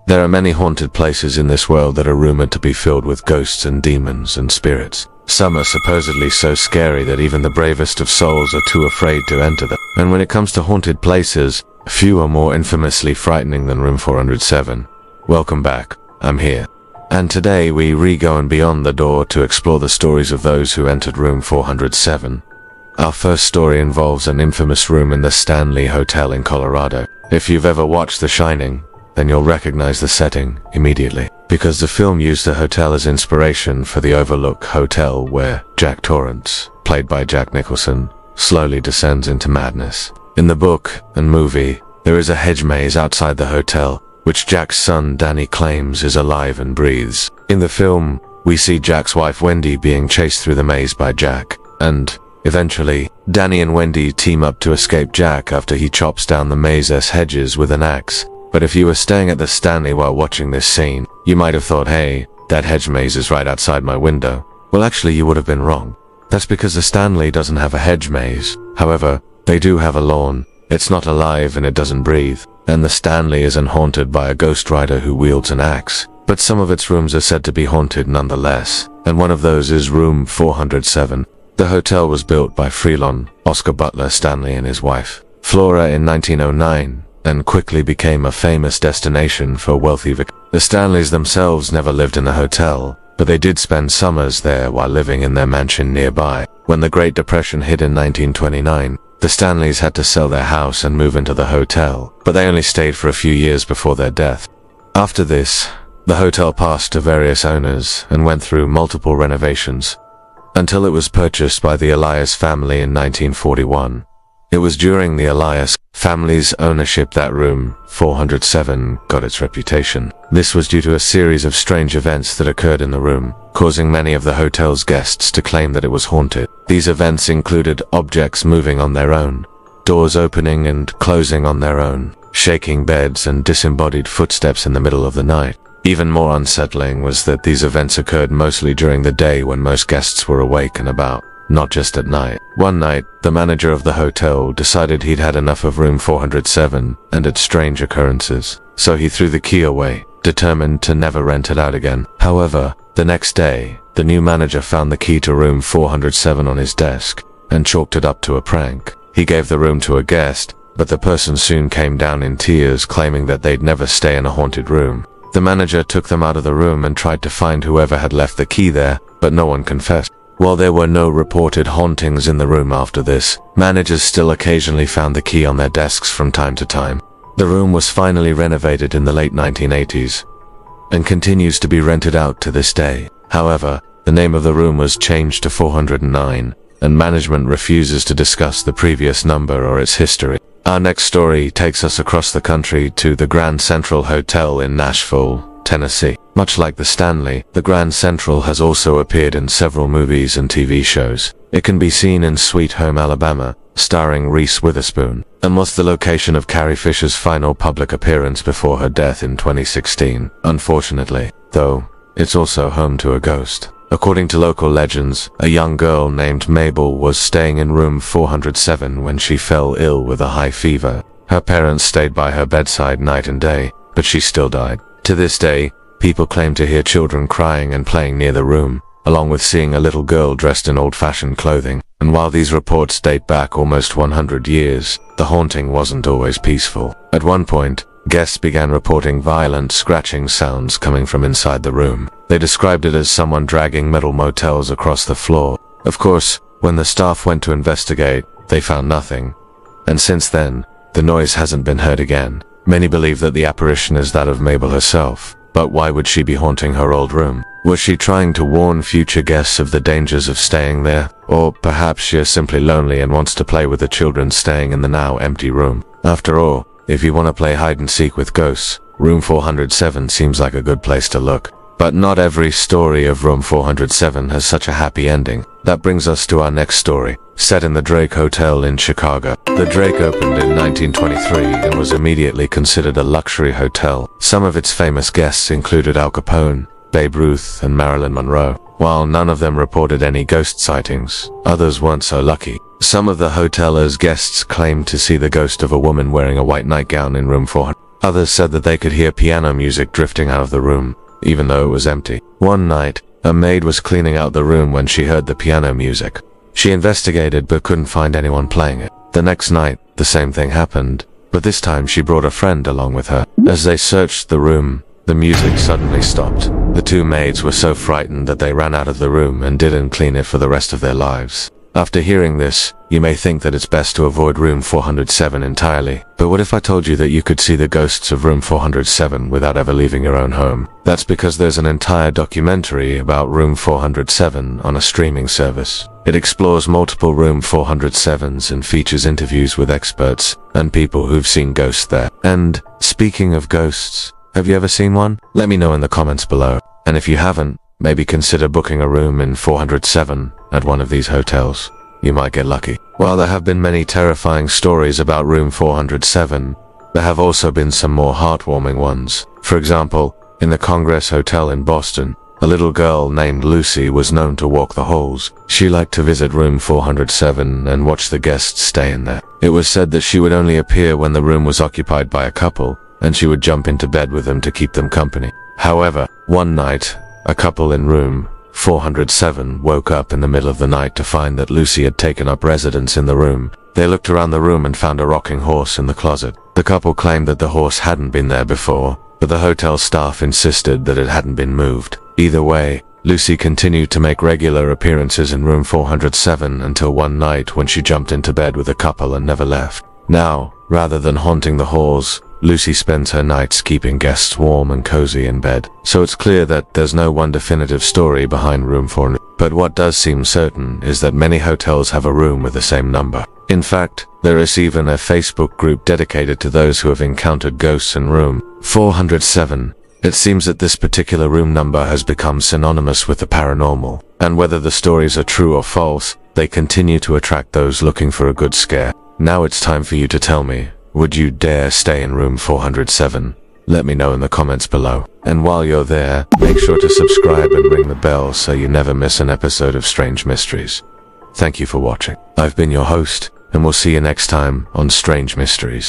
There are many haunted places in this world that are rumored to be filled with ghosts and demons and spirits. Some are supposedly so scary that even the bravest of souls are too afraid to enter them. And when it comes to haunted places, few are more infamously frightening than room 407. Welcome back, I'm here. And today we go and beyond the door to explore the stories of those who entered room 407. Our first story involves an infamous room in the Stanley Hotel in Colorado. If you've ever watched The Shining, then you'll recognize the setting immediately, because the film used the hotel as inspiration for the Overlook Hotel where Jack Torrance, played by Jack Nicholson, slowly descends into madness. In the book and movie, there is a hedge maze outside the hotel, which Jack's son Danny claims is alive and breathes. In the film, we see Jack's wife Wendy being chased through the maze by Jack, and eventually, Danny and Wendy team up to escape Jack after he chops down the maze's hedges with an axe. But if you were staying at the Stanley while watching this scene, you might have thought, hey, that hedge maze is right outside my window. Well, actually, you would have been wrong. That's because the Stanley doesn't have a hedge maze. However, they do have a lawn. It's not alive and it doesn't breathe. And the Stanley isn't haunted by a ghost rider who wields an axe. But some of its rooms are said to be haunted nonetheless. And one of those is room 407. The hotel was built by Freelon Oscar Butler Stanley and his wife, Flora, in 1909. And quickly became a famous destination for wealthy The Stanleys themselves never lived in the hotel, but they did spend summers there while living in their mansion nearby. When the Great Depression hit in 1929, the Stanleys had to sell their house and move into the hotel, but they only stayed for a few years before their death. After this, the hotel passed to various owners and went through multiple renovations, until it was purchased by the Elias family in 1941. It was during the Elias family's ownership that room 407 got its reputation. This was due to a series of strange events that occurred in the room, causing many of the hotel's guests to claim that it was haunted. These events included objects moving on their own, doors opening and closing on their own, shaking beds, and disembodied footsteps in the middle of the night. Even more unsettling was that these events occurred mostly during the day when most guests were awake and about, not just at night. One night, the manager of the hotel decided he'd had enough of room 407 and its strange occurrences, so he threw the key away, determined to never rent it out again. However, the next day, the new manager found the key to room 407 on his desk and chalked it up to a prank. He gave the room to a guest, but the person soon came down in tears, claiming that they'd never stay in a haunted room. The manager took them out of the room and tried to find whoever had left the key there, but no one confessed. While there were no reported hauntings in the room after this, managers still occasionally found the key on their desks from time to time. The room was finally renovated in the late 1980s and continues to be rented out to this day. However, the name of the room was changed to 409, and management refuses to discuss the previous number or its history. Our next story takes us across the country to the Grand Central Hotel in Nashville, Tennessee. Much like the Stanley, the Grand Central has also appeared in several movies and TV shows. It can be seen in Sweet Home Alabama, starring Reese Witherspoon, and was the location of Carrie Fisher's final public appearance before her death in 2016. Unfortunately, though, it's also home to a ghost. According to local legends, a young girl named Mabel was staying in room 407 when she fell ill with a high fever. Her parents stayed by her bedside night and day, but she still died. To this day, people claim to hear children crying and playing near the room, along with seeing a little girl dressed in old-fashioned clothing. And while these reports date back almost 100 years, the haunting wasn't always peaceful. At one point, guests began reporting violent scratching sounds coming from inside the room. They described it as someone dragging metal motels across the floor. Of course, when the staff went to investigate, they found nothing. And since then, the noise hasn't been heard again. Many believe that the apparition is that of Mabel herself. But why would she be haunting her old room? Was she trying to warn future guests of the dangers of staying there? Or perhaps she is simply lonely and wants to play with the children staying in the now empty room. After all, if you want to play hide and seek with ghosts, room 407 seems like a good place to look. But not every story of room 407 has such a happy ending. That brings us to our next story, set in the Drake Hotel in Chicago. The Drake opened in 1923 and was immediately considered a luxury hotel. Some of its famous guests included Al Capone, Babe Ruth, and Marilyn Monroe. While none of them reported any ghost sightings, others weren't so lucky. Some of the hotel's guests claimed to see the ghost of a woman wearing a white nightgown in room 400. Others said that they could hear piano music drifting out of the room, even though it was empty. One night, a maid was cleaning out the room when she heard the piano music. She investigated but couldn't find anyone playing it. The next night, the same thing happened, but this time she brought a friend along with her. As they searched the room, the music suddenly stopped. The two maids were so frightened that they ran out of the room and didn't clean it for the rest of their lives. After hearing this, you may think that it's best to avoid room 407 entirely. But what if I told you that you could see the ghosts of room 407 without ever leaving your own home? That's because there's an entire documentary about room 407 on a streaming service. It explores multiple room 407s and features interviews with experts and people who've seen ghosts there. And speaking of ghosts, have you ever seen one? Let me know in the comments below. And if you haven't, maybe consider booking a room in 407 at one of these hotels. You might get lucky. While there have been many terrifying stories about room 407, there have also been some more heartwarming ones. For example, in the Congress Hotel in Boston, a little girl named Lucy was known to walk the halls. She liked to visit room 407 and watch the guests stay in there. It was said that she would only appear when the room was occupied by a couple, and she would jump into bed with them to keep them company. However, one night, a couple in room 407 woke up in the middle of the night to find that Lucy had taken up residence in the room. They looked around the room and found a rocking horse in the closet. The couple claimed that the horse hadn't been there before, but the hotel staff insisted that it hadn't been moved. Either way, Lucy continued to make regular appearances in room 407 until one night when she jumped into bed with a couple and never left. Now, rather than haunting the halls, Lucy spends her nights keeping guests warm and cozy in bed. So it's clear that there's no one definitive story behind room 400. But what does seem certain is that many hotels have a room with the same number. In fact, there is even a Facebook group dedicated to those who have encountered ghosts in room 407. It seems that this particular room number has become synonymous with the paranormal. And whether the stories are true or false, they continue to attract those looking for a good scare. Now it's time for you to tell me, would you dare stay in room 407? Let me know in the comments below. And while you're there, make sure to subscribe and ring the bell so you never miss an episode of Strange Mysteries. Thank you for watching. I've been your host, and we'll see you next time on Strange Mysteries.